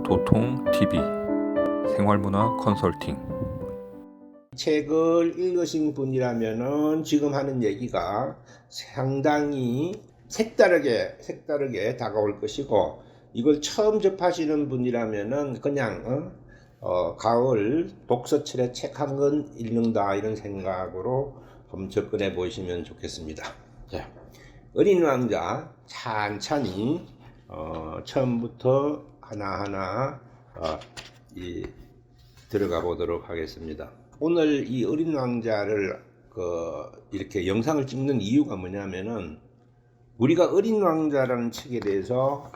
도통TV 생활문화 컨설팅. 책을 읽으신 분이라면은 지금 하는 얘기가 상당히 색다르게 다가올 것이고, 이걸 처음 접하시는 분이라면은 그냥 가을 독서철에 책 한 권 읽는다 이런 생각으로 한번 접근해 보시면 좋겠습니다. 자, 어린 왕자 찬찬히 처음부터 하나하나 들어가 보도록 하겠습니다. 오늘 이 어린 왕자를 이렇게 영상을 찍는 이유가 뭐냐면은, 우리가 어린 왕자라는 책에 대해서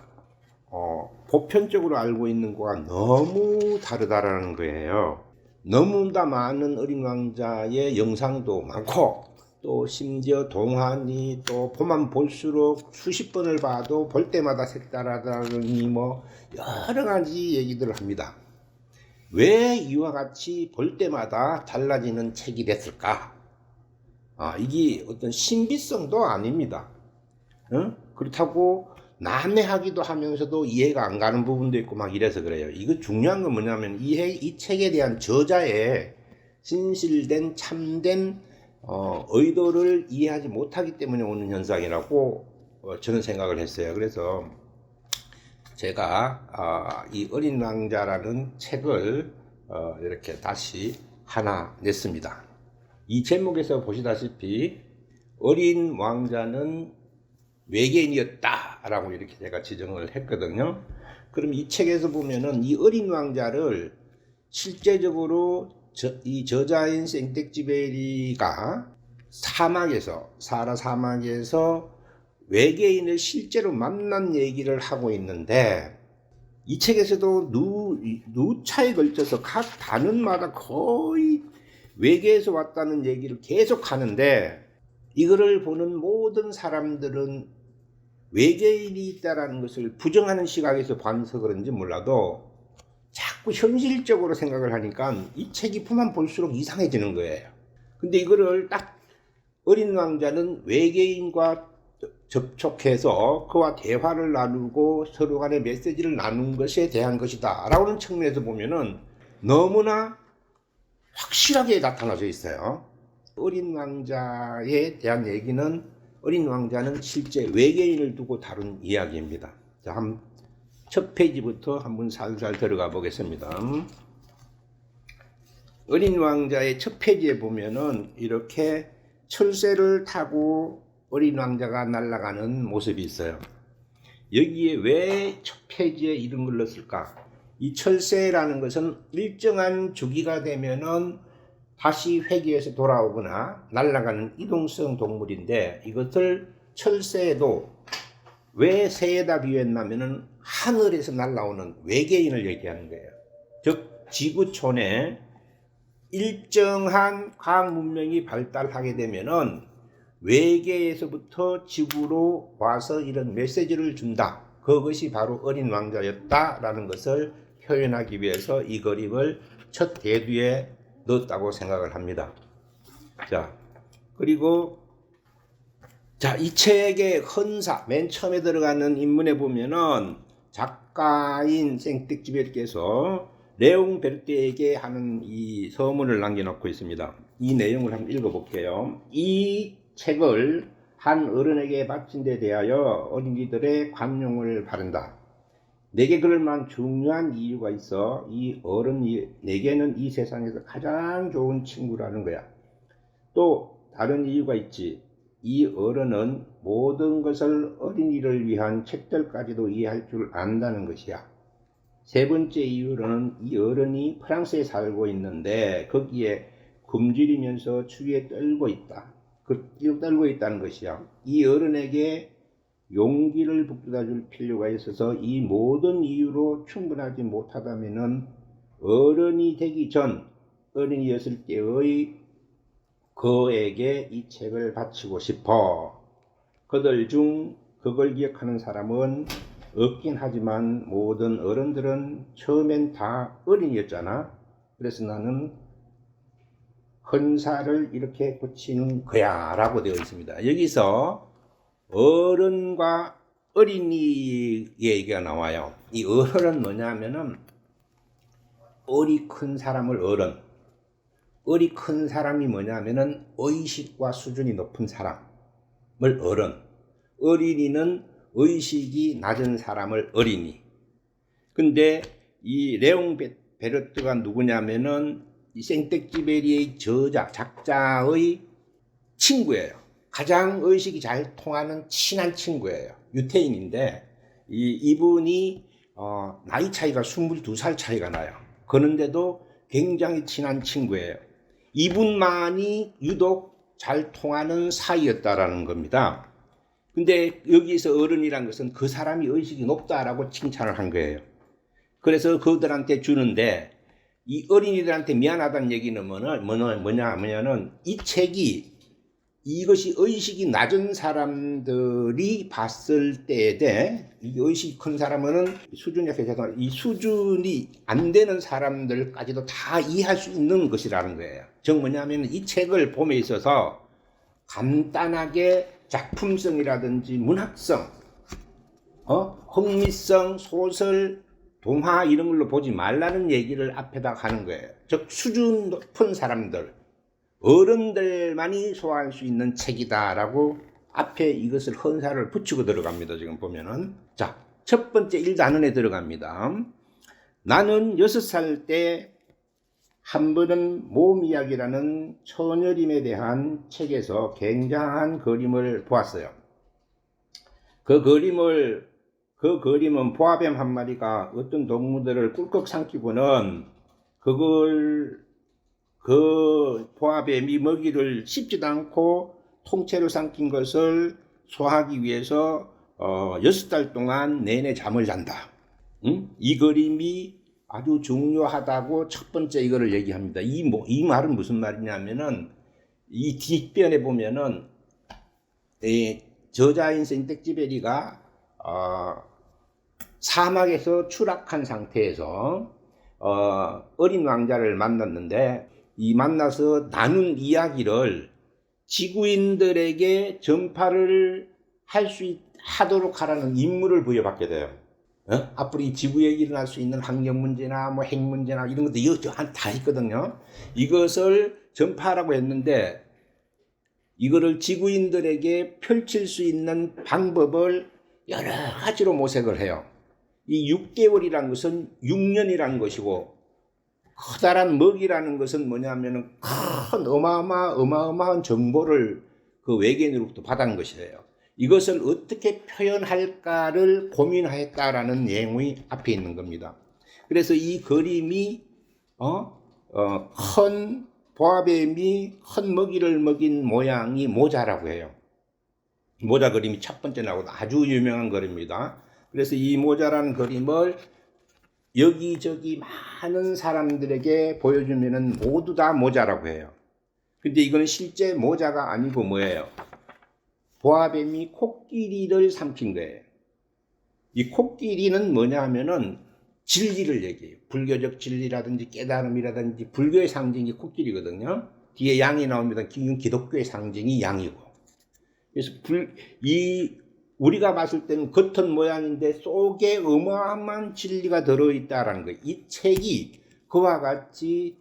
보편적으로 알고 있는 거와 너무 다르다라는 거예요. 너무나 많은 어린 왕자의 영상도 많고, 또 심지어 동화니 또 보면 볼수록 수십 번을 봐도 볼 때마다 색다르다니 뭐 여러 가지 얘기들을 합니다. 왜 이와 같이 볼 때마다 달라지는 책이 됐을까? 이게 어떤 신비성도 아닙니다. 그렇다고 난해하기도 하면서도 이해가 안 가는 부분도 있고 막 이래서 그래요. 이거 중요한 건 뭐냐면 이 책에 대한 저자의 진실된 참된 의도를 이해하지 못하기 때문에 오는 현상이라고 저는 생각을 했어요. 그래서 제가 이 어린 왕자라는 책을 이렇게 다시 하나 냈습니다. 이 제목에서 보시다시피 어린 왕자는 외계인이었다라고 이렇게 제가 지정을 했거든요. 그럼 이 책에서 보면은 이 어린 왕자를 실제적으로 이 저자인 생텍쥐베리가 사하라 사막에서 외계인을 실제로 만난 얘기를 하고 있는데, 이 책에서도 누차에 걸쳐서 각 단원마다 거의 외계에서 왔다는 얘기를 계속 하는데, 이거를 보는 모든 사람들은 외계인이 있다라는 것을 부정하는 시각에서 봐서 그런지 몰라도 자꾸 현실적으로 생각을 하니까 이 책이 보면 볼수록 이상해지는 거예요. 근데 이거를 딱 어린 왕자는 외계인과 접촉해서 그와 대화를 나누고 서로 간의 메시지를 나눈 것에 대한 것이다 라는 측면에서 보면은 너무나 확실하게 나타나져 있어요. 어린 왕자에 대한 얘기는, 어린 왕자는 실제 외계인을 두고 다룬 이야기입니다. 자, 첫 페이지부터 한번 살살 들어가 보겠습니다. 어린 왕자의 첫 페이지에 보면은 이렇게 철새를 타고 어린 왕자가 날아가는 모습이 있어요. 여기에 왜 첫 페이지에 이런 걸 넣었을까? 이 철새라는 것은 일정한 주기가 되면은 다시 회귀해서 돌아오거나 날아가는 이동성 동물인데, 이것을 철새에도 왜 새에다 비유했냐면은 하늘에서 날아오는 외계인을 얘기하는 거예요. 즉 지구촌에 일정한 과학 문명이 발달하게 되면은 외계에서부터 지구로 와서 이런 메시지를 준다. 그것이 바로 어린 왕자였다라는 것을 표현하기 위해서 이 그림을 첫 대두에 넣었다고 생각을 합니다. 자, 그리고 이 책의 헌사, 맨 처음에 들어가는 인문에 보면은 작가인 생텍쥐베리께서 레옹 베르테에게 하는 이 서문을 남겨놓고 있습니다. 이 내용을 한번 읽어볼게요. 이 책을 한 어른에게 바친 데 대하여 어린이들의 관용을 바란다. 내게 그럴 만한 중요한 이유가 있어. 이 어른이 내게는 이 세상에서 가장 좋은 친구라는 거야. 또 다른 이유가 있지. 이 어른은 모든 것을 어린이를 위한 책들까지도 이해할 줄 안다는 것이야. 세 번째 이유로는 이 어른이 프랑스에 살고 있는데 거기에 굶주리면서 추위에 떨고 있다는 것이야. 이 어른에게 용기를 북돋아 줄 필요가 있어서 이 모든 이유로 충분하지 못하다면은 어른이 되기 전 어린이였을 때의 그에게 이 책을 바치고 싶어. 그들 중 그걸 기억하는 사람은 없긴 하지만 모든 어른들은 처음엔 다 어린이였잖아. 그래서 나는 헌사를 이렇게 붙이는 거야 라고 되어 있습니다. 여기서 어른과 어린이 얘기가 나와요. 이 어른은 뭐냐면은 어리 큰 사람을 어른. 어리 큰 사람이 뭐냐면은 의식과 수준이 높은 사람을 어른. 어린이는 의식이 낮은 사람을 어린이. 근데 이 레옹 베르트가 누구냐면은 이 생텍쥐베리의 작자의 친구예요. 가장 의식이 잘 통하는 친한 친구예요. 유태인인데 이분이 나이 차이가 22살 차이가 나요. 그런데도 굉장히 친한 친구예요. 이분만이 유독 잘 통하는 사이였다라는 겁니다. 근데 여기서 어른이란 것은 그 사람이 의식이 높다라고 칭찬을 한 거예요. 그래서 그들한테 주는데 이 어린이들한테 미안하다는 얘기는 뭐냐면은 이 책이 이것이 의식이 낮은 사람들이 봤을 때에 이 의식이 큰 사람은 수준이 이 수준이 안 되는 사람들까지도 다 이해할 수 있는 것이라는 거예요. 즉 뭐냐면 이 책을 봄에 있어서 간단하게 작품성이라든지 문학성, 흥미성, 소설, 동화 이런 걸로 보지 말라는 얘기를 앞에다 하는 거예요. 즉 수준 높은 사람들, 어른들만이 소화할 수 있는 책이다라고 앞에 이것을 헌사를 붙이고 들어갑니다. 지금 보면은 자, 첫 번째 1단원에 들어갑니다. 나는 6살 때 한 번은 몸 이야기라는 처녀림에 대한 책에서 굉장한 그림을 보았어요. 그 그림은 보아뱀 한 마리가 어떤 동무들을 꿀꺽 삼키고는 그 보아뱀이 먹이를 씹지도 않고 통째로 삼킨 것을 소화하기 위해서 6달 동안 내내 잠을 잔다. 이 그림이 아주 중요하다고 첫 번째 이거를 얘기합니다. 이 말은 무슨 말이냐면은 이 뒷변에 보면은 저자인 생텍쥐베리가 사막에서 추락한 상태에서 어린 왕자를 만났는데 이 만나서 나눈 이야기를 지구인들에게 전파를 하도록 하라는 임무를 부여받게 돼요. 앞으로 이 지구에 일어날 수 있는 환경 문제나 뭐 핵 문제나 이런 것도 다 있거든요. 이것을 전파하라고 했는데 이거를 지구인들에게 펼칠 수 있는 방법을 여러 가지로 모색을 해요. 이 6개월이라는 것은 6년이라는 것이고 커다란 먹이라는 것은 뭐냐면은 큰 어마어마한 정보를 그 외계인으로부터 받은 것이에요. 이것을 어떻게 표현할까를 고민하였다라는 내용이 앞에 있는 겁니다. 그래서 이 그림이 큰 보아뱀이 큰 먹이를 먹인 모양이 모자라고 해요. 모자 그림이 첫 번째 나오고 아주 유명한 그림입니다. 그래서 이 모자라는 그림을 여기저기 많은 사람들에게 보여주면은 모두 다 모자라고 해요. 근데 이거는 실제 모자가 아니고 뭐예요? 보아뱀이 코끼리를 삼킨 거예요. 이 코끼리는 뭐냐 하면은 진리를 얘기해요. 불교적 진리라든지 깨달음이라든지 불교의 상징이 코끼리거든요. 뒤에 양이 나옵니다. 기독교의 상징이 양이고. 그래서 우리가 봤을 때는 겉은 모양인데 속에 어마어마한 진리가 들어있다라는 거예요. 이 책이 그와 같이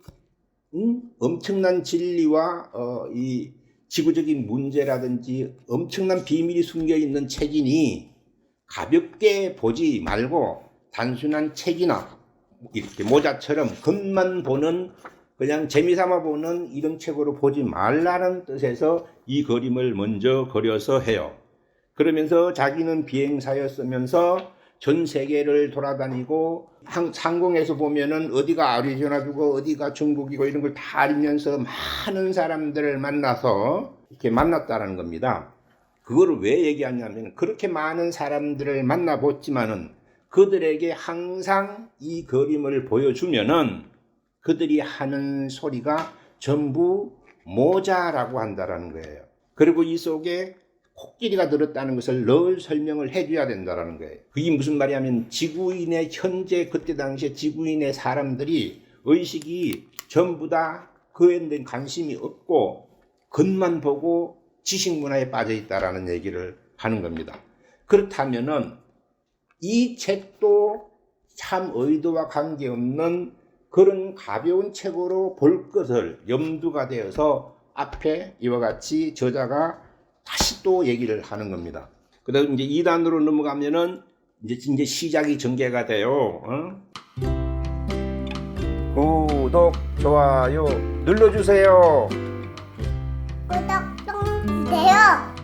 엄청난 진리와 이 지구적인 문제라든지 엄청난 비밀이 숨겨있는 책이니 가볍게 보지 말고 단순한 책이나 이렇게 모자처럼 겉만 보는 그냥 재미삼아 보는 이런 책으로 보지 말라는 뜻에서 이 그림을 먼저 그려서 해요. 그러면서 자기는 비행사였으면서 전 세계를 돌아다니고 상공에서 보면은 어디가 아리조나주고 어디가 중국이고 이런 걸 다 알면서 많은 사람들을 만나서 이렇게 만났다는 겁니다. 그거를 왜 얘기하냐면 그렇게 많은 사람들을 만나봤지만은 그들에게 항상 이 그림을 보여주면은 그들이 하는 소리가 전부 모자라고 한다는 거예요. 그리고 이 속에 코끼리가 들었다는 것을 늘 설명을 해줘야 된다는 거예요. 그게 무슨 말이냐면 지구인의 현재 그때 당시에 지구인의 사람들이 의식이 전부 다 그에 대한 관심이 없고 겉만 보고 지식 문화에 빠져 있다라는 얘기를 하는 겁니다. 그렇다면은 이 책도 참 의도와 관계없는 그런 가벼운 책으로 볼 것을 염두가 되어서 앞에 이와 같이 저자가 다시 또 얘기를 하는 겁니다. 그다음 이제 2단으로 넘어가면은 이제 시작이 전개가 돼요. 구독, 좋아요 눌러주세요. 구독 좀 주세요.